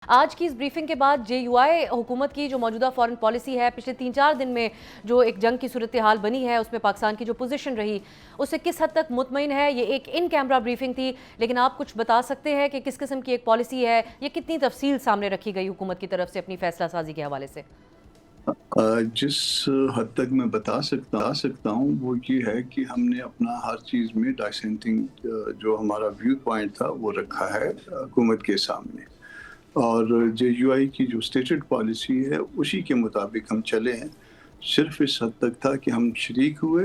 آج کی اس بریفنگ کے بعد جے یو آئی حکومت کی جو موجودہ فارن پالیسی ہے پچھلے 3-4 دن میں جو ایک جنگ کی صورتحال بنی ہے اس میں پاکستان کی جو پوزیشن رہی اس سے کس حد تک مطمئن ہے؟ یہ ایک ان کیمرہ بریفنگ تھی، لیکن آپ کچھ بتا سکتے ہیں کہ کس قسم کی ایک پالیسی ہے، یہ کتنی تفصیل سامنے رکھی گئی حکومت کی طرف سے اپنی فیصلہ سازی کے حوالے سے؟ جس حد تک میں بتا سکتا ہوں وہ یہ ہے کہ ہم نے اپنا ہر چیز میں ڈائسینٹنگ جو ہمارا ویو پوائنٹ تھا وہ رکھا ہے حکومت کے سامنے، اور جے یو آئی کی جو سٹیٹڈ پالیسی ہے اسی کے مطابق ہم چلے ہیں۔ صرف اس حد تک تھا کہ ہم شریک ہوئے،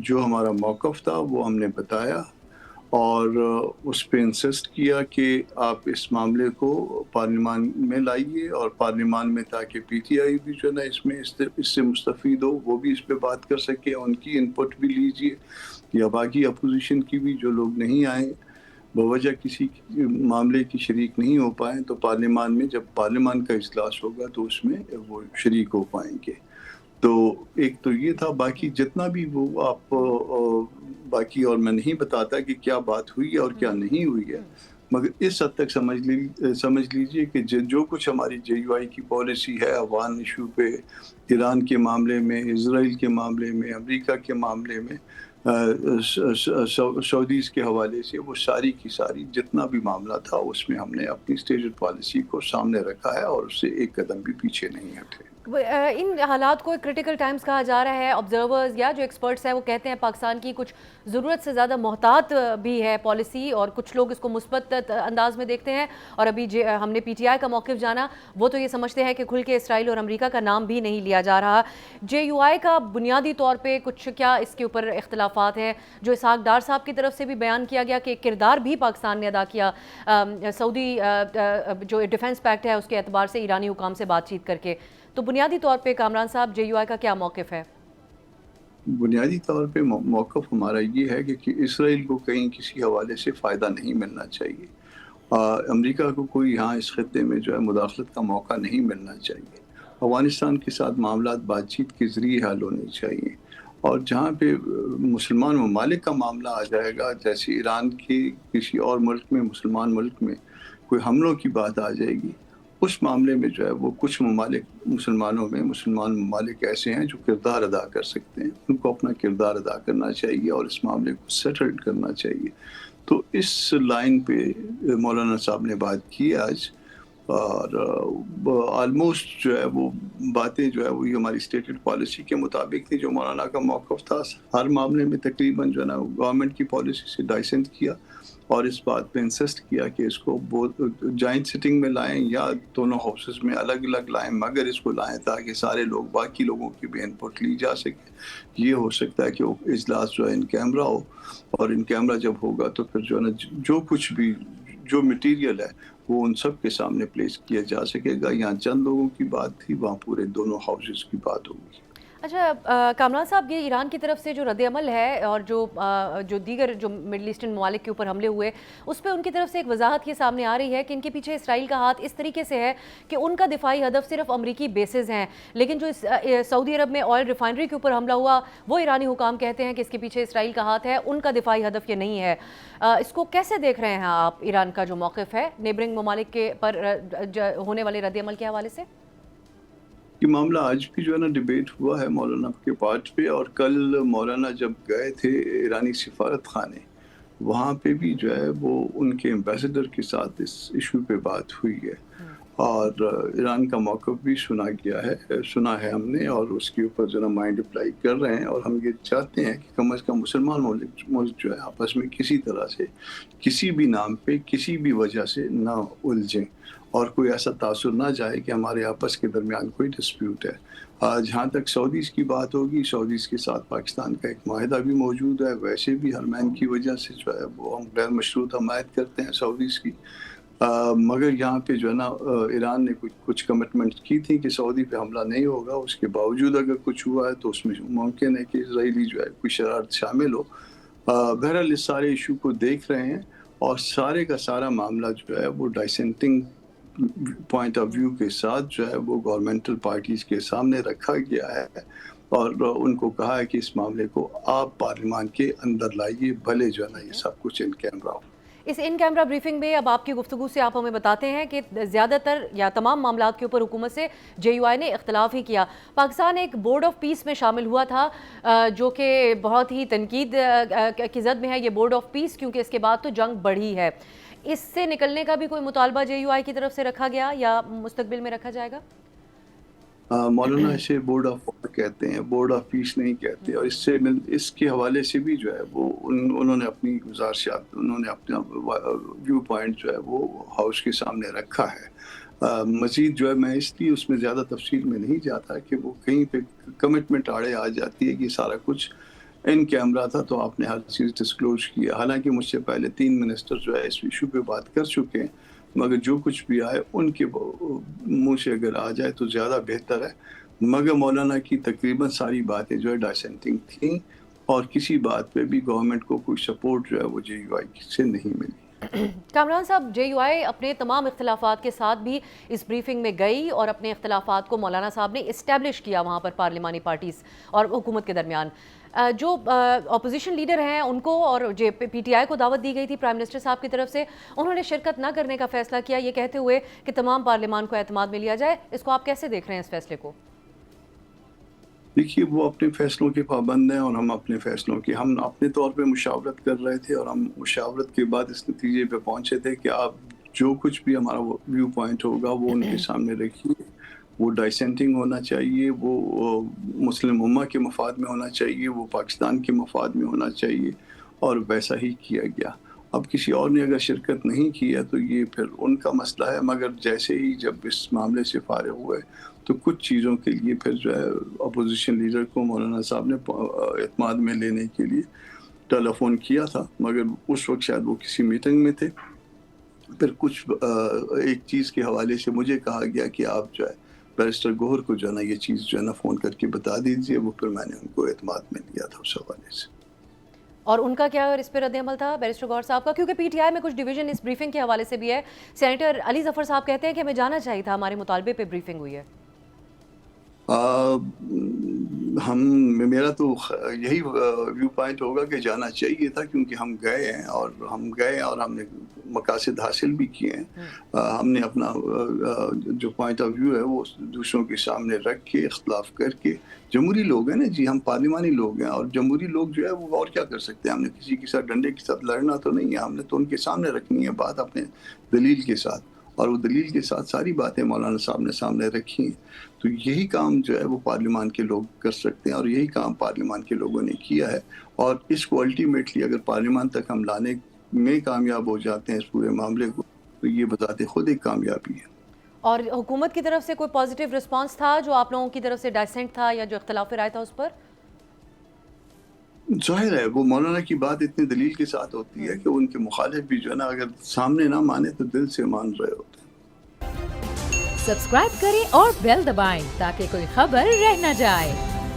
جو ہمارا موقف تھا وہ ہم نے بتایا، اور اس پہ انسسٹ کیا کہ آپ اس معاملے کو پارلیمان میں لائیے، اور پارلیمان میں تاکہ پی ٹی آئی بھی جو ہے نا اس سے مستفید ہو، وہ بھی اس پہ بات کر سکے، ان کی انپٹ بھی لیجیے، یا باقی اپوزیشن کی بھی جو لوگ نہیں آئے بوجہ کسی معاملے کی شریک نہیں ہو پائیں، تو پارلیمان میں جب پارلیمان کا اجلاس ہوگا تو اس میں وہ شریک ہو پائیں گے۔ تو ایک تو یہ تھا، باقی جتنا بھی وہ آپ باقی اور میں نہیں بتاتا کہ کیا بات ہوئی ہے اور کیا نہیں ہوئی ہے، مگر اس حد تک سمجھ لیجئے کہ جو کچھ ہماری جے یو آئی کی پالیسی ہے افغان ایشو پہ، ایران کے معاملے میں، اسرائیل کے معاملے میں، امریکہ کے معاملے میں، سعودیز کے حوالے سے، وہ ساری کی ساری جتنا بھی معاملہ تھا اس میں ہم نے اپنی اسٹیٹڈ پالیسی کو سامنے رکھا ہے، اور اس سے ایک قدم بھی پیچھے نہیں ہٹے۔ ان حالات کو کرٹیکل ٹائمز کہا جا رہا ہے۔ آبزرورز یا جو ایکسپرٹس ہیں وہ کہتے ہیں پاکستان کی کچھ ضرورت سے زیادہ محتاط بھی ہے پالیسی، اور کچھ لوگ اس کو مثبت انداز میں دیکھتے ہیں، اور ابھی ہم نے پی ٹی آئی کا موقف جانا، وہ تو یہ سمجھتے ہیں کہ کھل کے اسرائیل اور امریکہ کا نام بھی نہیں لیا جا رہا۔ جے یو آئی کا بنیادی طور پہ کچھ کیا اس کے اوپر اختلافات ہیں؟ جو اسحاق ڈار صاحب کی طرف سے بھی بیان کیا گیا کہ ایک کردار بھی پاکستان نے ادا کیا سعودی جو ڈیفنس پیکٹ ہے اس کے اعتبار سے ایرانی حکام سے بات چیت کر کے، تو بنیادی طور پہ کامران صاحب جے یو آئی کا کیا موقف ہے؟ بنیادی طور پہ موقف ہمارا یہ ہے کہ اسرائیل کو کہیں کسی حوالے سے فائدہ نہیں ملنا چاہیے، امریکہ کو کوئی یہاں اس خطے میں جو ہے مداخلت کا موقع نہیں ملنا چاہیے، افغانستان کے ساتھ معاملات بات چیت کے ذریعے حل ہونے چاہیے، اور جہاں پہ مسلمان ممالک کا معاملہ آ جائے گا، جیسے ایران کی کسی اور ملک میں، مسلمان ملک میں کوئی حملوں کی بات آ جائے گی، اس معاملے میں جو ہے وہ کچھ مسلمان ممالک ایسے ہیں جو کردار ادا کر سکتے ہیں، ان کو اپنا کردار ادا کرنا چاہیے اور اس معاملے کو سیٹل کرنا چاہیے۔ تو اس لائن پہ مولانا صاحب نے بات کی آج، اور آلموسٹ جو ہے وہ باتیں جو ہے وہی ہماری اسٹیٹڈ پالیسی کے مطابق تھی۔ جو مولانا کا موقف تھا ہر معاملے میں تقریباً جو ہے نا گورنمنٹ کی پالیسی سے ڈائسنٹ کیا، اور اس بات پہ انسسٹ کیا کہ اس کو جوائنٹ سٹنگ میں لائیں یا دونوں ہاؤسز میں الگ الگ لائیں، مگر اس کو لائیں تاکہ سارے لوگ، باقی لوگوں کی بھی انپٹ لی جا سکے۔ یہ ہو سکتا ہے کہ وہ اجلاس جو ہے ان کیمرہ ہو، اور ان کیمرہ جب ہوگا تو پھر جو ہے نا جو کچھ بھی جو مٹیریل ہے وہ ان سب کے سامنے پلیس کیا جا سکے گا۔ یہاں چند لوگوں کی بات تھی، وہاں پورے دونوں ہاؤسز کی بات ہوگی۔ اچھا کامران صاحب، یہ ایران کی طرف سے جو رد عمل ہے اور جو دیگر جو مڈل ایسٹرن ممالک کے اوپر حملے ہوئے، اس پہ ان کی طرف سے ایک وضاحت یہ سامنے آ رہی ہے کہ ان کے پیچھے اسرائیل کا ہاتھ اس طریقے سے ہے کہ ان کا دفاعی ہدف صرف امریکی بیسز ہیں، لیکن جو سعودی عرب میں آئل ریفائنری کے اوپر حملہ ہوا وہ ایرانی حکام کہتے ہیں کہ اس کے پیچھے اسرائیل کا ہاتھ ہے، ان کا دفاعی ہدف یہ نہیں ہے۔ اس کو کیسے دیکھ رہے ہیں آپ؟ ایران کا جو موقف ہے نیبرنگ ممالک کے پر ہونے والے رد عمل کے حوالے سے؟ یہ معاملہ آج بھی جو ہے نا ڈیبیٹ ہوا ہے مولانا کے پارٹ پہ، اور کل مولانا جب گئے تھے ایرانی سفارت خانے، وہاں پہ بھی جو ہے وہ ان کے ایمبیسڈر کے ساتھ اس ایشو پہ بات ہوئی ہے، اور ایران کا موقف بھی سنا ہے ہم نے، اور اس کے اوپر جو ہے مائنڈ اپلائی کر رہے ہیں، اور ہم یہ چاہتے ہیں کہ کم از کم مسلمان ملک جو ہے آپس میں کسی طرح سے، کسی بھی نام پہ، کسی بھی وجہ سے نہ الجھیں، اور کوئی ایسا تاثر نہ جائے کہ ہمارے آپس کے درمیان کوئی ڈسپیوٹ ہے۔ جہاں تک سعودیز کی بات ہوگی، سعودیز کے ساتھ پاکستان کا ایک معاہدہ بھی موجود ہے، ویسے بھی حرمین کی وجہ سے جو ہے وہ ہم غیر مشروط حمایت کرتے ہیں سعودیز کی، مگر یہاں پہ جو ہے نا ایران نے کچھ کمٹمنٹ کی تھی کہ سعودی پہ حملہ نہیں ہوگا، اس کے باوجود اگر کچھ ہوا ہے تو اس میں ممکن ہے کہ اسرائیلی جو ہے کوئی شرارت شامل ہو۔ بہرحال اس سارے ایشو کو دیکھ رہے ہیں، اور سارے کا سارا معاملہ جو ہے وہ ڈائسنٹنگ پوائنٹ آف ویو کے ساتھ جو ہے وہ گورنمنٹل پارٹیز کے سامنے رکھا گیا ہے، اور ان کو کہا ہے کہ اس معاملے کو آپ پارلیمان کے اندر لائیے، بھلے جو ہے نا یہ سب کچھ ان کیمرہ ہو۔ اس ان کیمرہ بریفنگ میں اب آپ کی گفتگو سے آپ ہمیں بتاتے ہیں کہ زیادہ تر یا تمام معاملات کے اوپر حکومت سے جے یو آئی نے اختلاف ہی کیا. پاکستان ایک بورڈ آف پیس میں شامل ہوا تھا جو کہ بہت ہی تنقید کی زد میں ہے یہ بورڈ آف پیس، کیونکہ اس کے بعد تو جنگ بڑھی ہے. اس سے نکلنے کا بھی کوئی مطالبہ جے یو آئی کی طرف سے رکھا گیا یا مستقبل میں رکھا جائے گا؟ مولانا اسے بورڈ آف وار کہتے ہیں، بورڈ آف پیس نہیں کہتے. اور اس کے حوالے سے بھی جو ہے وہ انہوں نے اپنی گزارشات، انہوں نے اپنا ویو پوائنٹ جو ہے وہ ہاؤس کے سامنے رکھا ہے. مزید جو ہے میں اس لیے اس میں زیادہ تفصیل میں نہیں جاتا کہ وہ کہیں پہ کمٹمنٹ آڑے آ جاتی ہے کہ سارا کچھ ان کیمرہ تھا تو آپ نے ہر چیز ڈسکلوز کیا. حالانکہ مجھ سے پہلے 3 منسٹر جو ہے اس ایشو پہ بات کر چکے ہیں، مگر جو کچھ بھی آئے ان کے منہ سے اگر آ جائے تو زیادہ بہتر ہے. مگر مولانا کی تقریباً ساری باتیں جو ہے ڈائسینٹنگ تھیں، اور کسی بات پہ بھی گورنمنٹ کو کوئی سپورٹ جو ہے وہ جے یو آئی سے نہیں ملی. کامران صاحب، جے یو آئی اپنے تمام اختلافات کے ساتھ بھی اس بریفنگ میں گئی اور اپنے اختلافات کو مولانا صاحب نے اسٹیبلش کیا وہاں پر پارلیمانی پارٹیز اور حکومت کے درمیان. جو اپوزیشن لیڈر ہیں ان کو اور پی ٹی آئی کو دعوت دی گئی تھی پرائم منسٹر صاحب کی طرف سے، انہوں نے شرکت نہ کرنے کا فیصلہ کیا، یہ کہتے ہوئے کہ تمام پارلیمان کو اعتماد میں لیا جائے. اس کو آپ کیسے دیکھ رہے ہیں اس فیصلے کو؟ دیکھیے، وہ اپنے فیصلوں کے پابند ہیں اور ہم اپنے فیصلوں کی، ہم اپنے طور پہ مشاورت کر رہے تھے اور ہم مشاورت کے بعد اس نتیجے پہ پہنچے تھے کہ آپ جو کچھ بھی ہمارا ویو پوائنٹ ہوگا وہ ان کے سامنے رکھیے. وہ ڈائسینٹنگ ہونا چاہیے، وہ مسلم امہ کے مفاد میں ہونا چاہیے، وہ پاکستان کے مفاد میں ہونا چاہیے، اور ویسا ہی کیا گیا. اب کسی اور نے اگر شرکت نہیں کیا تو یہ پھر ان کا مسئلہ ہے. مگر جیسے ہی جب اس معاملے سے فارغ ہوئے تو کچھ چیزوں کے لیے پھر جو ہے اپوزیشن لیڈر کو مولانا صاحب نے اعتماد میں لینے کے لیے ٹیلی فون کیا تھا، مگر اس وقت شاید وہ کسی میٹنگ میں تھے. پھر کچھ ایک چیز کے حوالے سے مجھے کہا گیا کہ آپ جو ہے بیرسٹر گوہر کو جو ہے نا یہ چیز جو ہے نا فون کر کے بتا دیجیے. وہ پھر میں نے ان کو اعتماد میں لیا تھا اس حوالے سے. اور ان کا کیا اس پہ رد عمل تھا بیرسٹر گوہر صاحب کا؟ کیونکہ پی ٹی آئی میں کچھ ڈویژن اس بریفنگ کے حوالے سے بھی ہے. سینیٹر علی ظفر صاحب کہتے ہیں کہ ہمیں جانا چاہیے تھا، ہمارے مطالبے پہ بریفنگ ہوئی ہے. میرا تو یہی ویو پوائنٹ ہوگا کہ جانا چاہیے تھا، کیونکہ ہم گئے ہیں اور ہم نے مقاصد حاصل بھی کیے ہیں. ہم نے اپنا جو پوائنٹ آف ویو ہے وہ دوسروں کے سامنے رکھ کے، اختلاف کر کے. جمہوری لوگ ہیں نا جی، ہم پارلیمانی لوگ ہیں، اور جمہوری لوگ جو ہے وہ اور کیا کر سکتے ہیں. ہم نے کسی کے ساتھ ڈنڈے کے ساتھ لڑنا تو نہیں ہے، ہم نے تو ان کے سامنے رکھنی ہے بات اپنے دلیل کے ساتھ، اور وہ دلیل کے ساتھ ساری باتیں مولانا صاحب نے سامنے رکھی ہیں. تو یہی کام جو ہے وہ پارلیمان کے لوگ کر سکتے ہیں، اور یہی کام پارلیمان کے لوگوں نے کیا ہے. اور اس کو الٹیمیٹلی اگر پارلیمان تک ہم لانے میں کامیاب ہو جاتے ہیں اس پورے معاملے کو، تو یہ بذات خود ایک کامیابی ہے. اور حکومت کی طرف سے کوئی پازیٹیو رسپانس تھا جو آپ لوگوں کی طرف سے ڈائسنٹ تھا یا جو اختلاف رائے تھا اس پر؟ ظاہر ہے وہ مولانا کی بات اتنی دلیل کے ساتھ ہوتی ہے کہ ان کے مخالف بھی جو ہے نا اگر سامنے نہ مانے تو دل سے مان رہے ہوتے ہیں. سبسکرائب کریں اور بیل دبائیں تاکہ کوئی خبر رہ نہ جائے.